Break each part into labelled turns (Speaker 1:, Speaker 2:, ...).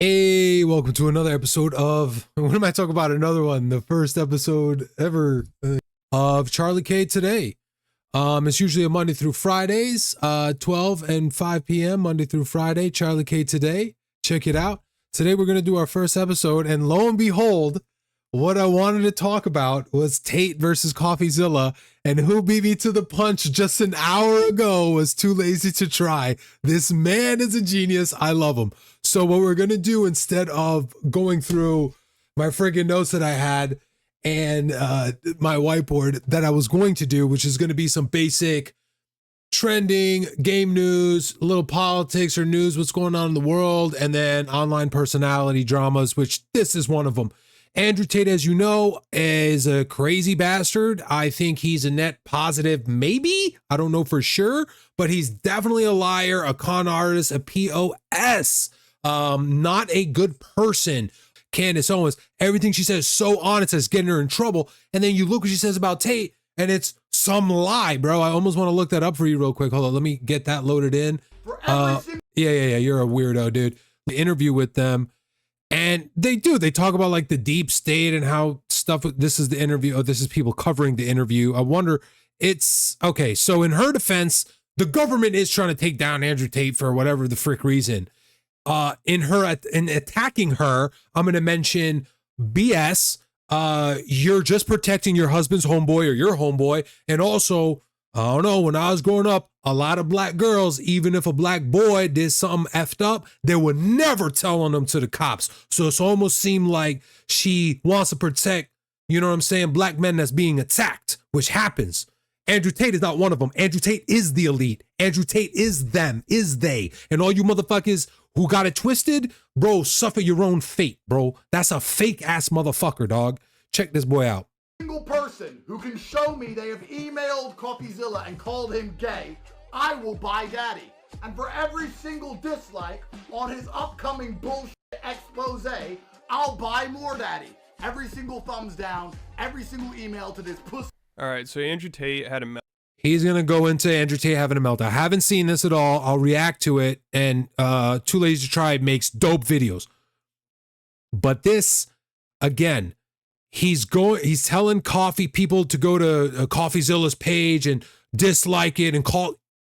Speaker 1: Hey, welcome to another episode of, what am I talking about? Another one, the first episode ever of Charlie K Today. It's usually a Monday through Fridays, 12 and 5 p.m. Monday through Friday, Charlie K Today. Check it out. Today we're going to do our first episode, and lo and behold, what I wanted to talk about was Tate versus Coffeezilla, and who beat me to the punch just an hour ago was too lazy to try. This man is a genius. I love him. So what we're going to do, instead of going through my friggin' notes that I had and my whiteboard that I was going to do, which is going to be some basic trending game news, a little politics or news, what's going on in the world, and then online personality dramas, which this is one of them. Andrew Tate, as you know, is a crazy bastard. I think he's a net positive, maybe. I don't know for sure, but he's definitely a liar, a con artist, a POS. Not a good person. Candace Owens, everything she says is so honest as getting her in trouble. And then you look what she says about Tate, and it's some lie, bro. I almost want to look that up for you real quick. Hold on, let me get that loaded in. Yeah, you're a weirdo, dude. The interview with them. And they talk about like the deep state and how stuff, this is the interview. Oh, this is people covering the interview. I wonder, it's, okay, so in her defense, the government is trying to take down Andrew Tate for whatever the frick reason. In attacking her, I'm going to mention BS. You're just protecting your husband's homeboy or your homeboy. And also, I don't know, when I was growing up, a lot of black girls, even if a black boy did something effed up, they would never tell on them to the cops. So it's almost seemed like she wants to protect, you know what I'm saying, black men that's being attacked, which happens. Andrew Tate is not one of them. Andrew Tate is the elite. Andrew Tate is them, is they. And all you motherfuckers who got it twisted, bro, suffer your own fate, bro. That's a fake ass motherfucker, dog. Check this boy out.
Speaker 2: Single person who can show me they have emailed Coffeezilla and called him gay, I will buy daddy. And for every single dislike on his upcoming bullshit expose, I'll buy more daddy. Every single thumbs down, every single email to this pussy.
Speaker 3: All right, so Andrew Tate had a
Speaker 1: He's going to go into Andrew Tate having a meltdown. I haven't seen this at all. I'll react to it. And Too Lazy to Try makes dope videos. But this, again, he's telling coffee people to go to Coffeezilla's page and dislike it and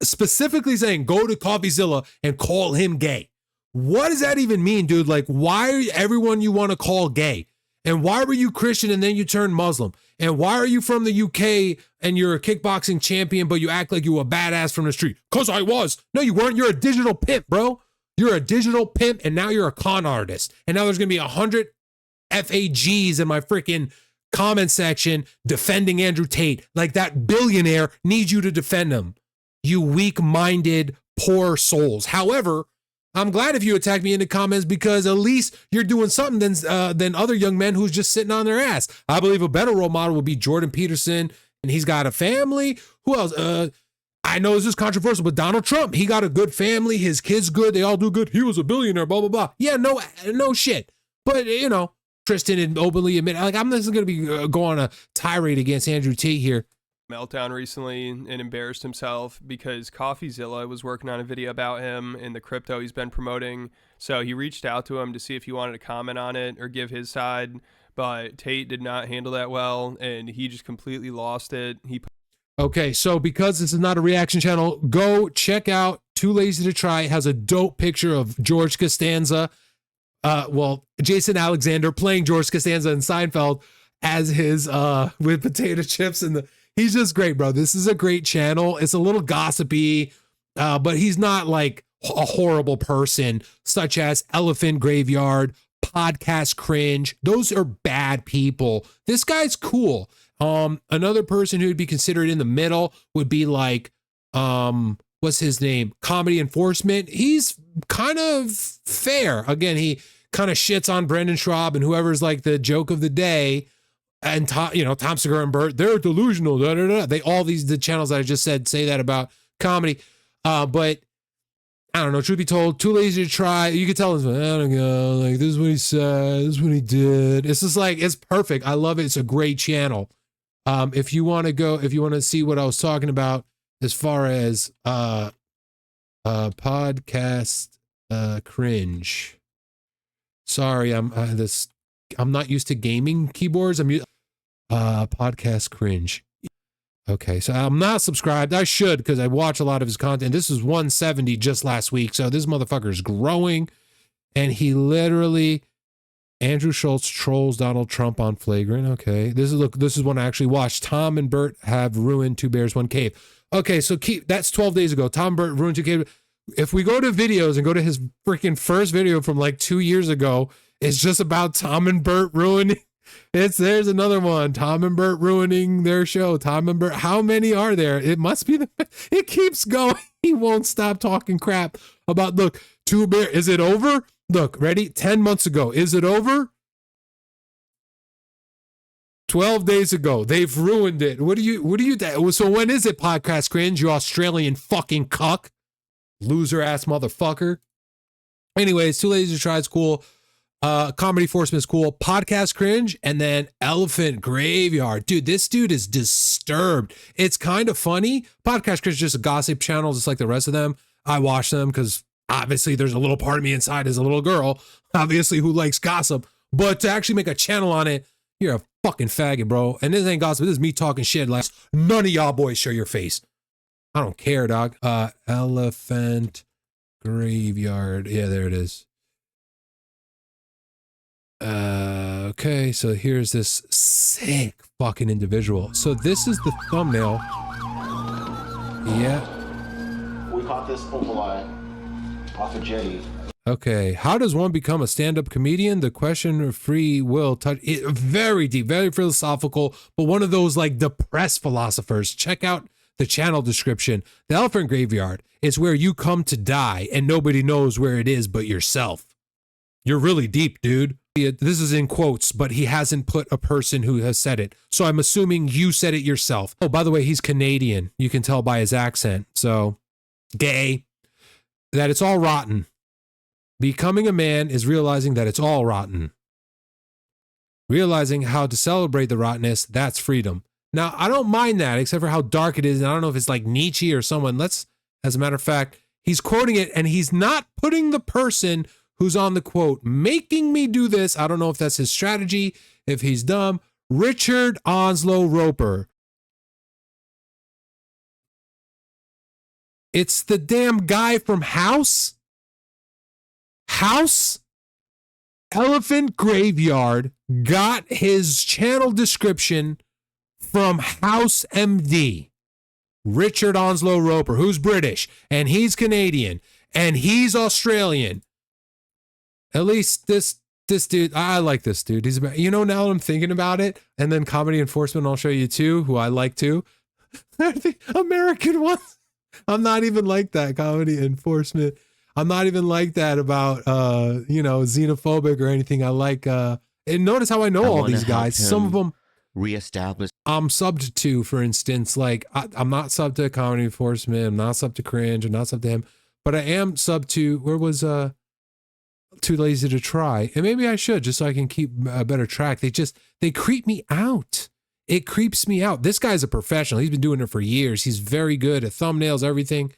Speaker 1: specifically saying, go to Coffeezilla and call him gay. What does that even mean, dude? Like, why are everyone you want to call gay? And why were you Christian and then you turned Muslim? And why are you from the UK and you're a kickboxing champion, but you act like you were a badass from the street? Because I was. No, you weren't. You're a digital pimp, bro. You're a digital pimp, and now you're a con artist. And now there's going to be 100 FAGs in my freaking comment section defending Andrew Tate. Like that billionaire needs you to defend him. You weak-minded, poor souls. However, I'm glad if you attack me in the comments, because at least you're doing something than other young men who's just sitting on their ass. I believe a better role model would be Jordan Peterson, and he's got a family. Who else? I know this is controversial, but Donald Trump, he got a good family. His kids good. They all do good. He was a billionaire, blah, blah, blah. Yeah, no shit. But, you know, Tristan and openly admit, like, I'm not going to be going on a tirade against Andrew Tate here.
Speaker 3: meltdown recently and embarrassed himself because Coffeezilla was working on a video about him and the crypto he's been promoting. So he reached out to him to see if he wanted to comment on it or give his side, but Tate did not handle that well, and he just completely lost it.
Speaker 1: Okay, so because this is not a reaction channel, go check out Too Lazy to Try. It has a dope picture of George Costanza, Jason Alexander playing George Costanza in Seinfeld as his with potato chips, and he's just great, bro. This is a great channel. It's a little gossipy, but he's not like a horrible person, such as Elephant Graveyard, Podcast Cringe. Those are bad people. This guy's cool. Another person who would be considered in the middle would be like, what's his name? Comedy Enforcement. He's kind of fair. Again, he kind of shits on Brendan Schraub and whoever's like the joke of the day. And Tom Segura and Bert, they're delusional. They all the channels that I just said say that about comedy. But I don't know. Truth be told, Too Lazy to Try. You could tell him, I don't know. Like, this is what he said. This is what he did. It's just like, it's perfect. I love it. It's a great channel. If you want to see what I was talking about as far as podcast cringe. Sorry, I'm not used to gaming keyboards. Podcast cringe. Okay, so I'm not subscribed. I should, because I watch a lot of his content. This is 170 just last week, so this motherfucker is growing. And he literally, Andrew Schultz trolls Donald Trump on Flagrant. Okay, this is one I actually watched. Tom and Bert have ruined Two Bears, One Cave. Okay, so that's 12 days ago. Tom and Bert ruined Two Cave. If we go to videos and go to his freaking first video from like 2 years ago, it's just about Tom and Bert ruining. There's another one. Tom and Bert ruining their show. Tom and Bert. How many are there? It must be it keeps going. He won't stop talking crap about, look, Two Bear. Is it over? Look, ready? 10 months ago. Is it over? 12 days ago. They've ruined it. What do you, so when is it, Podcast Cringe, you Australian fucking cuck? Loser ass motherfucker. Anyways, Too Lazy to Try is cool. Comedy Enforcement is cool. Podcast Cringe, and then Elephant Graveyard. Dude, this dude is disturbed. It's kind of funny. Podcast Cringe is just a gossip channel, just like the rest of them. I watch them because obviously there's a little part of me inside as a little girl, obviously, who likes gossip. But to actually make a channel on it, you're a fucking faggot, bro. And this ain't gossip. This is me talking shit. Like, none of y'all boys show your face. I don't care, dog. Elephant Graveyard. Yeah, there it is. Okay, so here's this sick fucking individual. So this is the thumbnail. Yeah.
Speaker 4: We caught this opal eye off a jetty.
Speaker 1: Okay, how does one become a stand-up comedian? The question of free will touch it, very deep, very philosophical, but one of those like depressed philosophers. Check out the channel description. The Elephant Graveyard is where you come to die and nobody knows where it is but yourself. You're really deep, dude. This is in quotes, but he hasn't put a person who has said it. So I'm assuming you said it yourself. Oh, by the way, he's Canadian. You can tell by his accent. So, gay. That it's all rotten. Becoming a man is realizing that it's all rotten. Realizing how to celebrate the rottenness, that's freedom. Now, I don't mind that, except for how dark it is. And I don't know if it's like Nietzsche or someone. As a matter of fact, he's quoting it, and he's not putting the person who's on the quote, making me do this. I don't know if that's his strategy, if he's dumb. Richard Onslow Roper. It's the damn guy from House. Elephant Graveyard got his channel description from House MD. Richard Onslow Roper, who's British, and he's Canadian, and he's Australian. At least this dude, I like this dude. He's about, now that I'm thinking about it, and then Comedy Enforcement, I'll show you too, who I like too. They're the American ones. I'm not even like that, Comedy Enforcement. I'm not even like that about, xenophobic or anything. I like, and notice how I know all these guys. Some of them
Speaker 5: reestablish.
Speaker 1: I'm subbed to, for instance, like I'm not subbed to Comedy Enforcement. I'm not subbed to Cringe. I'm not subbed to him, but I am subbed to, where was, Too Lazy to Try, and maybe I should, just so I can keep a better track. They creep me out. It creeps me out. This guy's a professional. He's been doing it for years. He's very good at thumbnails, everything.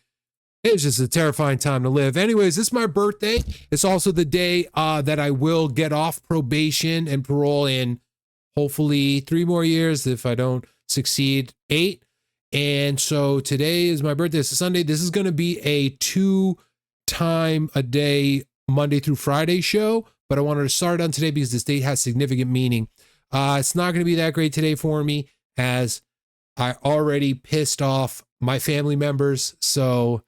Speaker 1: It's just a terrifying time to live. Anyways, this is my birthday. It's also the day that I will get off probation and parole in hopefully 3 more years if I don't succeed, 8. And so today is my birthday. It's a Sunday. This is going to be a 2 time a day Monday through Friday show, but I wanted to start on today because this date has significant meaning. It's not going to be that great today for me, as I already pissed off my family members, so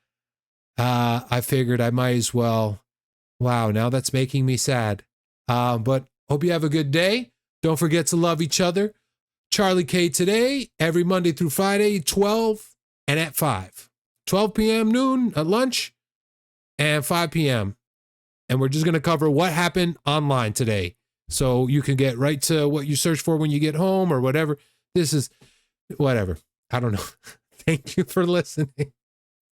Speaker 1: I figured I might as well. Wow, now that's making me sad. But hope you have a good day. Don't forget to love each other. Charlie K today, every Monday through Friday, 12 and at 5. 12 p.m. noon at lunch and 5 p.m. And we're just going to cover what happened online today. So you can get right to what you search for when you get home or whatever. This is whatever. I don't know. Thank you for listening.